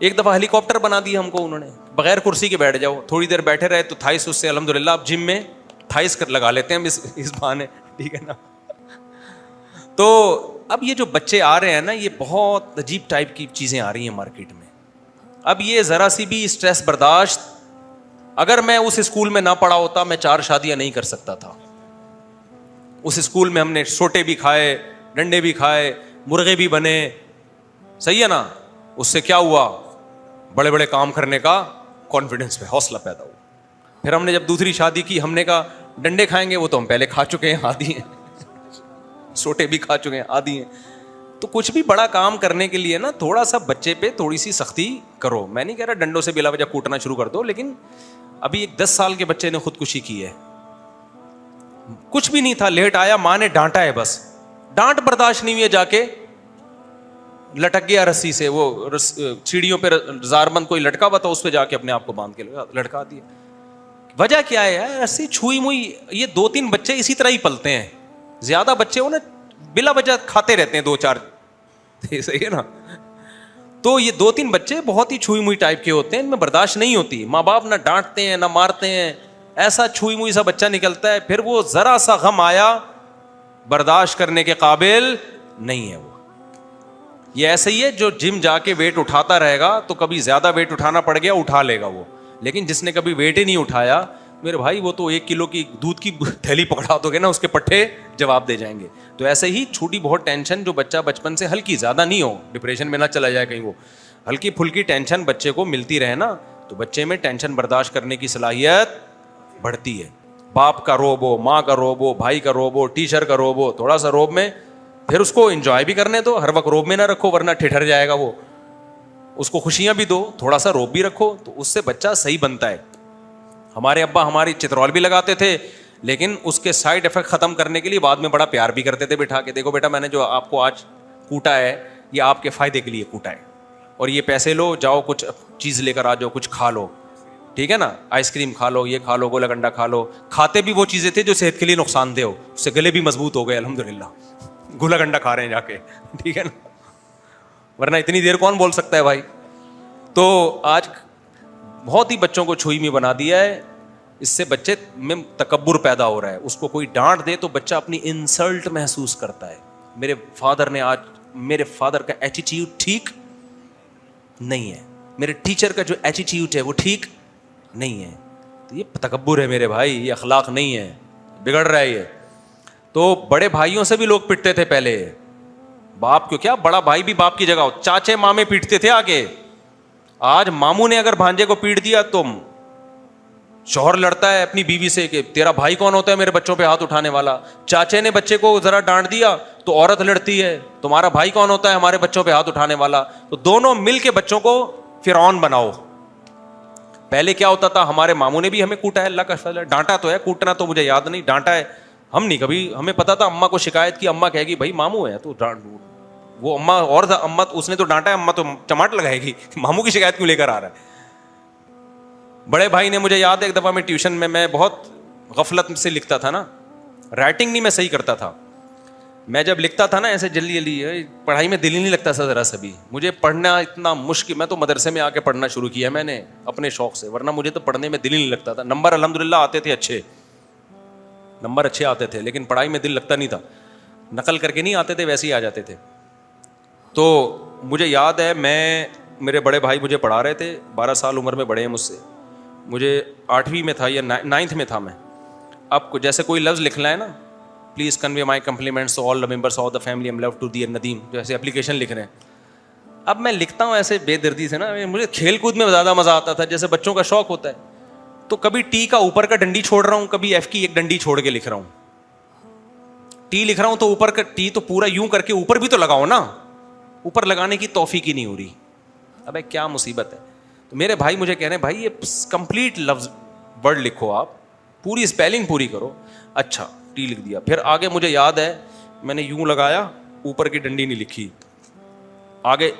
ایک دفعہ ہیلی کاپٹر بنا دیا ہم کو انہوں نے, بغیر کرسی کے بیٹھ جاؤ, تھوڑی دیر بیٹھے رہے تو تھائس اس سے الحمدللہ اب جم میں تھائس لگا لیتے ہیں اس بہانے, ٹھیک ہے نا. تو اب یہ جو بچے آ رہے ہیں نا, یہ بہت عجیب ٹائپ کی چیزیں آ رہی ہیں مارکیٹ میں. اب یہ ذرا سی بھی اسٹریس برداشت, اگر میں اس اسکول میں نہ پڑھا ہوتا میں 4 شادیاں نہیں کر سکتا تھا. اس اسکول میں ہم نے سوٹے بھی کھائے, ڈنڈے بھی کھائے, مرغے بھی بنے, صحیح ہے نا. اس سے کیا ہوا, بڑے بڑے کام کرنے کا کانفیڈنس پہ حوصلہ پیدا ہوا. پھر ہم نے جب دوسری شادی کی, ہم نے کہا ڈنڈے کھائیں گے, وہ تو ہم پہلے کھا چکے ہیں, عادی ہیں. سوٹے بھی کھا چکے ہیں, عادی ہیں. تو کچھ بھی بڑا کام کرنے کے لیے نا تھوڑا سا بچے پہ تھوڑی سی سختی کرو. میں نہیں کہہ رہا ڈنڈوں سے بلا وجہ کوٹنا شروع کر دو, لیکن ابھی ایک 10 سال کے بچے نے خودکشی کی ہے, کچھ بھی نہیں تھا, لیٹ آیا, ماں نے ڈانٹا ہے, بس ڈانٹ برداشت نہیں ہوئی ہے, جا کے لٹک گیا رسی سے. وہ سیڑھیوں پہ زاربند کوئی لٹکا ہوا تھا, اس پہ جا کے اپنے آپ کو باندھ کے لٹکا دیا. وجہ کیا ہے, رسی چھوئی موئی. یہ 2-3 بچے اسی طرح ہی پلتے ہیں, زیادہ بچے ہو نا بلا وجہ کھاتے رہتے ہیں 2-4, صحیح ہے نا. تو یہ 2-3 بچے بہت ہی چھوئی موئی ٹائپ کے ہوتے ہیں, ان میں برداشت نہیں ہوتی. ماں باپ نہ ڈانٹتے ہیں نہ مارتے ہیں, ایسا چھوئی موئی سا بچہ نکلتا ہے, پھر وہ ذرا سا غم آیا برداشت کرنے کے قابل نہیں ہے. وہ یہ ایسے ہی ہے جو جم جا کے ویٹ اٹھاتا رہے گا تو کبھی زیادہ ویٹ اٹھانا پڑ گیا اٹھا لے گا وہ, لیکن جس نے کبھی ویٹ ہی نہیں اٹھایا, میرے بھائی وہ تو 1 کلو کی دودھ کی تھیلی پکڑا دو گے نا, اس کے پٹھے جواب دے جائیں گے. تو ایسے ہی چھوٹی بہت ٹینشن جو بچہ بچپن سے, ہلکی, زیادہ نہیں ہو, ڈپریشن میں نہ چلا جائے کہیں, وہ ہلکی پھلکی ٹینشن بچے کو ملتی رہے نا, تو بچے میں ٹینشن برداشت کرنے کی صلاحیت بڑھتی ہے. باپ کا روب ہو, ماں کا روب ہو, بھائی کا روب ہو, ٹیچر کا روب ہو, تھوڑا سا روب میں پھر اس کو انجوائے بھی کرنے دو, ہر وقت روب میں نہ رکھو ورنہ ٹھٹر جائے گا وہ. اس کو خوشیاں بھی دو, تھوڑا سا روب بھی رکھو, تو اس سے بچہ صحیح بنتا ہے. ہمارے ابا ہماری چترول بھی لگاتے تھے, لیکن اس کے سائڈ افیکٹ ختم کرنے کے لیے بعد میں بڑا پیار بھی کرتے تھے بٹھا کے, دیکھو بیٹا میں نے جو آپ کو آج کوٹا ہے یہ آپ کے فائدے کے لیے کوٹا ہے, اور یہ پیسے لو, جاؤ کچھ چیز لے کر آ جاؤ, کچھ کھا لو, ٹھیک ہے نا, آئس کریم کھا لو, یہ کھا لو, گولا گنڈا کھا لو. کھاتے بھی وہ چیزیں تھے جو صحت کے لیے نقصان دہ ہو, اس سے گلے بھی مضبوط ہو گئے الحمدللہ. گولا گنڈا کھا رہے ہیں جا کے, ٹھیک ہے نا, ورنہ اتنی دیر کون بول سکتا ہے بھائی. تو آج بہت ہی بچوں کو چھوئی میں بنا دیا ہے, اس سے بچے میں تکبر پیدا ہو رہا ہے. اس کو کوئی ڈانٹ دے تو بچہ اپنی انسلٹ محسوس کرتا ہے. میرے فادر کا ایٹیٹیوڈ ٹھیک نہیں ہے, میرے ٹیچر کا جو ایٹیٹیوڈ ہے وہ ٹھیک نہیں ہے. تو یہ تکبر ہے میرے بھائی, یہ اخلاق نہیں ہے, بگڑ رہا ہے یہ. تو بڑے بھائیوں سے بھی لوگ پٹتے تھے پہلے, باپ کیوں کیا, بڑا بھائی بھی باپ کی جگہ ہو, چاچے مامے پیٹتے تھے آگے. آج ماموں نے اگر بھانجے کو پیٹ دیا تو شوہر لڑتا ہے اپنی بیوی سے کہ تیرا بھائی کون ہوتا ہے میرے بچوں پہ ہاتھ اٹھانے والا. چاچے نے بچے کو ذرا ڈانٹ دیا تو عورت لڑتی ہے, تمہارا بھائی کون ہوتا ہے ہمارے بچوں پہ ہاتھ اٹھانے والا. تو دونوں مل کے بچوں کو فرعون بناؤ. پہلے کیا ہوتا تھا, ہمارے ماموں نے بھی ہمیں کوٹا ہے, اللہ کا فضل ہے, ڈانٹا تو ہے, کوٹنا تو مجھے یاد نہیں, ڈانٹا ہے ہم نہیں کبھی. ہمیں پتا تھا اماں کو شکایت کی, اماں کہے گی بھائی ماموں ہے تو وہ اماں, اور اماں اس نے تو ڈانٹا ہے, اماں تو چماٹ لگائے گی, ماموں کی شکایت کیوں لے کر آ رہا ہے. بڑے بھائی نے, مجھے یاد ہے ایک دفعہ میں ٹیوشن میں بہت غفلت سے لکھتا تھا نا, رائٹنگ نہیں میں صحیح کرتا تھا. میں جب لکھتا تھا نا ایسے جلدی پڑھائی میں دل ہی نہیں لگتا تھا ذرا سا بھی. مجھے پڑھنا اتنا مشکل, میں تو مدرسے میں آ کے پڑھنا شروع کیا میں نے اپنے شوق سے, ورنہ مجھے تو پڑھنے میں دل ہی نہیں لگتا تھا. نمبر الحمدللہ آتے تھے, اچھے نمبر اچھے آتے تھے, لیکن پڑھائی میں دل لگتا نہیں تھا. نقل کر کے نہیں آتے تھے, ویسے ہی آ جاتے تھے. تو مجھے یاد ہے میرے بڑے بھائی مجھے پڑھا رہے تھے, 12 سال عمر میں بڑے ہیں مجھ سے, مجھے 8ویں میں تھا یا 9th میں تھا میں. اب جیسے کوئی لفظ لکھنا ہے نا, please convey my compliments to all the members of the family, am love to dear Nadeem, جیسے اپلیکیشن لکھ رہے ہیں. اب میں لکھتا ہوں ایسے بے دردی سے نا, مجھے کھیل کود میں زیادہ مزہ آتا تھا, جیسے بچوں کا شوق ہوتا ہے. تو کبھی ٹی کا اوپر کا ڈنڈی چھوڑ رہا ہوں, کبھی ایف کی ایک ڈنڈی چھوڑ کے لکھ رہا ہوں. ٹی لکھ رہا ہوں تو اوپر کا ٹی تو پورا یوں کر کے اوپر بھی تو لگاؤ نا, اوپر لگانے کی توفیق ہی نہیں ہو رہی. ابے کیا مصیبت ہے. تو میرے بھائی مجھے کہہ رہے ہیں بھائی یہ کمپلیٹ لفظ ورڈ لکھو, آپ پوری اسپیلنگ پوری کرو. اچھا ٹی لکھ دیا, پھر آگے مجھے یاد ہے میں نے یوں لگایا, اوپر کی ڈنڈی نہیں لکھی, آگے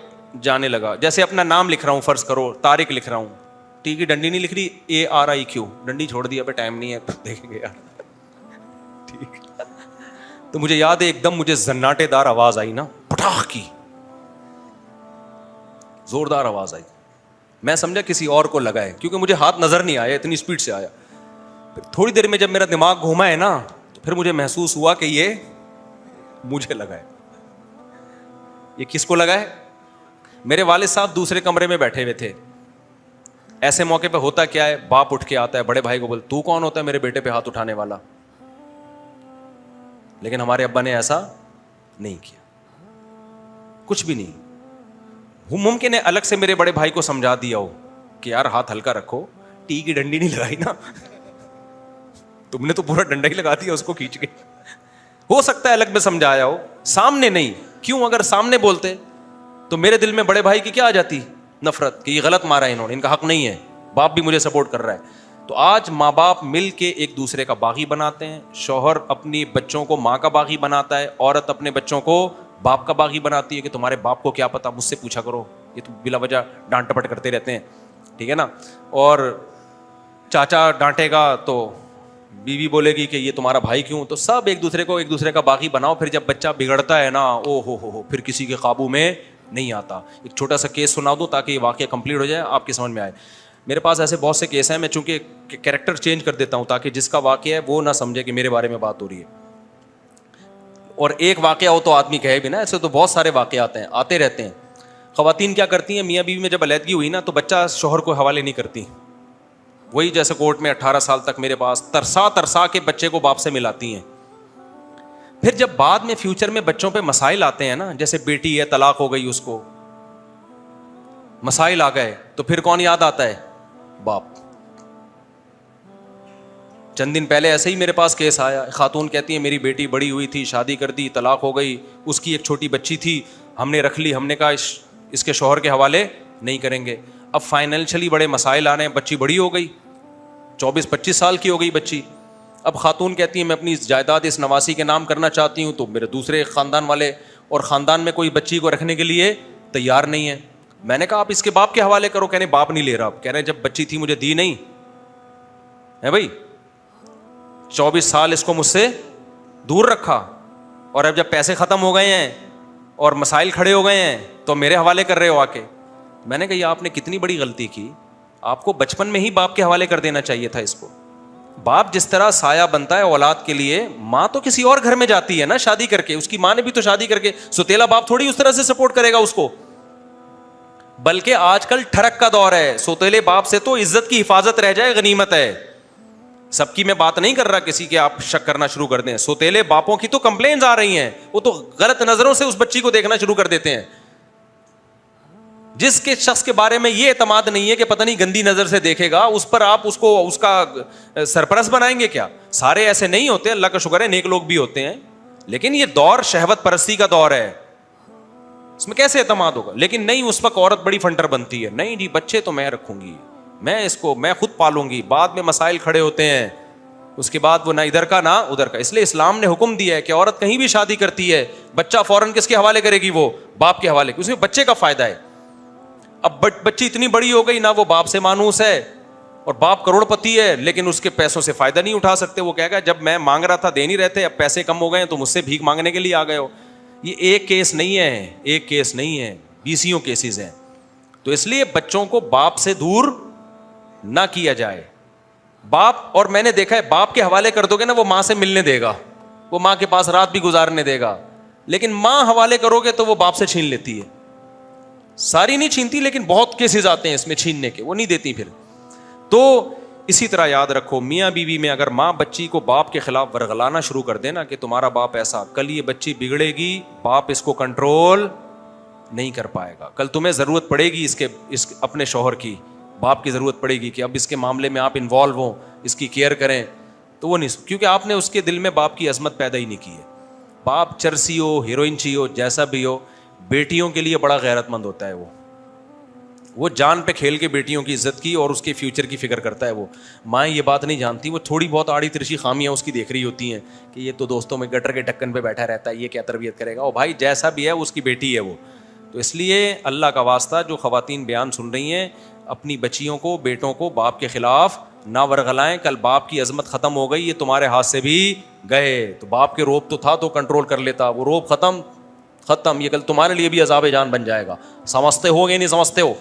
جانے لگا. جیسے اپنا نام لکھ رہا ہوں, فرض کرو طارق لکھ رہا ہوں, ٹی کی ڈنڈی نہیں لکھ رہی, ARIQ, ڈنڈی چھوڑ دیا, پہ ٹائم نہیں ہے, دیکھیں گے یار, ٹھیک. تو مجھے یاد ہے ایک دم مجھے زناٹے دار آواز آئی نا, پٹاخ کی زوردار آواز آئی, میں سمجھا کسی اور کو لگا ہے, کیونکہ مجھے ہاتھ نظر نہیں آیا, اتنی اسپیڈ سے آیا. تھوڑی دیر میں جب میرا دماغ گھوما ہے نا, تو پھر مجھے محسوس ہوا کہ یہ مجھے لگا ہے. یہ کس کو لگا ہے؟ میرے والد صاحب دوسرے کمرے میں بیٹھے ہوئے تھے. ایسے موقع پہ ہوتا کیا ہے, باپ اٹھ کے آتا ہے, بڑے بھائی کو بول, تو کون ہوتا ہے میرے بیٹے پہ ہاتھ اٹھانے والا؟ لیکن ہمارے ابا نے ایسا نہیں کیا, کچھ بھی نہیں. ممکن ہے الگ سے میرے بڑے بھائی کو سمجھا دیا ہو کہ یار ہاتھ ہلکا رکھو, ٹی کی ڈنڈی نہیں لگائی نا, تم نے تو پورا ڈنڈا ہی لگا دیا اس کو کھینچ کے. ہو سکتا ہے الگ میں سمجھایا ہو, سامنے نہیں. کیوں؟ اگر سامنے بولتے تو میرے دل میں بڑے بھائی کی کیا آ جاتی؟ نفرت, کہ یہ غلط مارا انہوں نے, ان کا حق نہیں ہے, باپ بھی مجھے سپورٹ کر رہا ہے. تو آج ماں باپ مل کے ایک دوسرے کا باغی بناتے ہیں. شوہر اپنی بچوں کو ماں کا باغی بناتا ہے, عورت اپنے بچوں کو باپ کا باغی بناتی ہے کہ تمہارے باپ کو کیا پتا, مجھ سے پوچھا کرو, یہ تو بلا وجہ ڈانٹ ٹپٹ کرتے رہتے ہیں, ٹھیک ہے نا. اور چاچا ڈانٹے گا تو بیوی بولے گی کہ یہ تمہارا بھائی کیوں. تو سب ایک دوسرے کا باغی بناؤ. پھر جب بچہ بگڑتا ہے نا, او ہو پھر کسی کے قابو میں نہیں آتا. ایک چھوٹا سا کیس سنا دوں تاکہ یہ واقعہ کمپلیٹ ہو جائے, آپ کی سمجھ میں آئے. میرے پاس ایسے بہت سے کیس ہیں, میں چونکہ کیریکٹر چینج کر دیتا ہوں تاکہ جس کا واقعہ ہے وہ نہ سمجھے کہ میرے بارے میں بات ہو رہی ہے. اور ایک واقعہ ہو تو آدمی کہے بھی نا, ایسے تو بہت سارے واقعات ہیں, آتے رہتے ہیں. خواتین کیا کرتی ہیں, میاں بیوی میں جب علیحدگی ہوئی نا, تو بچہ شوہر کو حوالے نہیں کرتی. وہی جیسے کورٹ میں 18 سال تک میرے پاس ترسا کے بچے کو باپ سے ملاتی ہیں. پھر جب بعد میں فیوچر میں بچوں پہ مسائل آتے ہیں نا, جیسے بیٹی ہے طلاق ہو گئی, اس کو مسائل آ گئے, تو پھر کون یاد آتا ہے؟ باپ. چند دن پہلے ایسے ہی میرے پاس کیس آیا, خاتون کہتی ہے میری بیٹی بڑی ہوئی تھی, شادی کر دی, طلاق ہو گئی, اس کی ایک چھوٹی بچی تھی, ہم نے رکھ لی, ہم نے کہا اس کے شوہر کے حوالے نہیں کریں گے. اب فائنینشلی بڑے مسائل آ رہے ہیں, بچی بڑی ہو گئی, 24-25 سال کی ہو گئی بچی. اب خاتون کہتی ہے میں اپنی جائیداد اس نواسی کے نام کرنا چاہتی ہوں, تو میرے دوسرے خاندان والے اور خاندان میں کوئی بچی کو رکھنے کے لیے تیار نہیں ہے. میں نے کہا آپ اس کے باپ کے حوالے کرو. کہنے باپ نہیں لے رہا. کہہ رہے جب بچی تھی مجھے دی نہیں ہے بھائی, 24 سال اس کو مجھ سے دور رکھا, اور اب جب پیسے ختم ہو گئے ہیں اور مسائل کھڑے ہو گئے ہیں تو میرے حوالے کر رہے ہو آ کے. میں نے کہا یہ آپ نے کتنی بڑی غلطی کی, آپ کو بچپن میں ہی باپ کے حوالے کر دینا چاہیے تھا اس کو. باپ جس طرح سایہ بنتا ہے اولاد کے لیے, ماں تو کسی اور گھر میں جاتی ہے نا شادی کر کے, اس کی ماں نے بھی تو شادی کر کے, سوتیلا باپ تھوڑی اس طرح سے سپورٹ کرے گا اس کو. بلکہ آج کل ٹھڑک کا دور ہے, سوتیلے باپ سے تو عزت کی حفاظت رہ جائے غنیمت ہے. سب کی میں بات نہیں کر رہا کسی کے آپ شک کرنا شروع کر دیں. سوتیلے باپوں کی تو کمپلینز آ رہی ہیں, وہ تو غلط نظروں سے اس بچی کو دیکھنا شروع کر دیتے ہیں. جس کے شخص کے بارے میں یہ اعتماد نہیں ہے کہ پتہ نہیں گندی نظر سے دیکھے گا, اس پر آپ اس کو اس کا سرپرست بنائیں گے کیا؟ سارے ایسے نہیں ہوتے, اللہ کا شکر ہے نیک لوگ بھی ہوتے ہیں, لیکن یہ دور شہوت پرستی کا دور ہے, اس میں کیسے اعتماد ہوگا؟ لیکن نہیں, اس وقت عورت بڑی فنٹر بنتی ہے, نہیں جی بچے تو میں رکھوں گی, میں اس کو میں خود پالوں گی. بعد میں مسائل کھڑے ہوتے ہیں, اس کے بعد وہ نہ ادھر کا نہ ادھر کا. اس لیے اسلام نے حکم دیا ہے کہ عورت کہیں بھی شادی کرتی ہے, بچہ فوراً کس کے حوالے کرے گی؟ وہ باپ کے حوالے, اس میں بچے کا فائدہ ہے. اب بچی اتنی بڑی ہو گئی, نہ وہ باپ سے مانوس ہے, اور باپ کروڑ پتی ہے لیکن اس کے پیسوں سے فائدہ نہیں اٹھا سکتے. وہ کہے گا جب میں مانگ رہا تھا دے نہیں رہتے, اب پیسے کم ہو گئے ہیں تو مجھ سے بھیک مانگنے کے لیے آ گئے ہو. یہ ایک کیس نہیں ہے, ایک کیس نہیں ہے, 20 کیسز ہیں. تو اس لیے بچوں کو باپ سے دور نہ کیا جائے. باپ, اور میں نے دیکھا ہے باپ کے حوالے کر دو گے نا, وہ ماں سے ملنے دے گا, وہ ماں کے پاس رات بھی گزارنے دے گا. لیکن ماں حوالے کرو گے تو وہ باپ سے چھین لیتی ہے. ساری نہیں چھینتی لیکن بہت کیسز آتے ہیں اس میں چھیننے کے, وہ نہیں دیتی پھر. تو اسی طرح یاد رکھو, میاں بیوی میں اگر ماں بچی کو باپ کے خلاف ورغلانا شروع کر دینا کہ تمہارا باپ ایسا, کل یہ بچی بگڑے گی, باپ اس کو کنٹرول نہیں کر پائے گا. کل تمہیں ضرورت پڑے گی اس اپنے شوہر کی, باپ کی ضرورت پڑے گی کہ اب اس کے معاملے میں آپ انوالو ہوں, اس کی کیئر کریں, تو وہ نہیں, کیونکہ آپ نے اس کے دل میں باپ کی عظمت پیدا ہی نہیں کی ہے. باپ چرسی ہو, ہیروئنچی ہو, جیسا بھی ہو, بیٹیوں کے لیے بڑا غیرت مند ہوتا ہے. وہ جان پہ کھیل کے بیٹیوں کی عزت کی اور اس کے فیوچر کی فکر کرتا ہے. وہ مائیں یہ بات نہیں جانتی, وہ تھوڑی بہت آڑی ترچی خامیاں اس کی دیکھ رہی ہوتی ہیں کہ یہ تو دوستوں میں گٹر کے ڈھکن پہ بیٹھا رہتا ہے, یہ کیا تربیت کرے گا. او بھائی جیسا بھی ہے اس کی بیٹی ہے وہ. تو اس لیے اللہ کا واسطہ جو خواتین بیان سن رہی ہیں, اپنی بچیوں کو, بیٹوں کو باپ کے خلاف نہ ورغلائیں. کل باپ کی عظمت ختم ہو گئی, یہ تمہارے ہاتھ سے بھی گئے. تو باپ کے روب تو تھا تو کنٹرول کر لیتا, وہ روب ختم, یہ کل تمہارے لیے بھی عذاب جان بن جائے گا. سمجھتے ہو گے نہیں سمجھتے ہو؟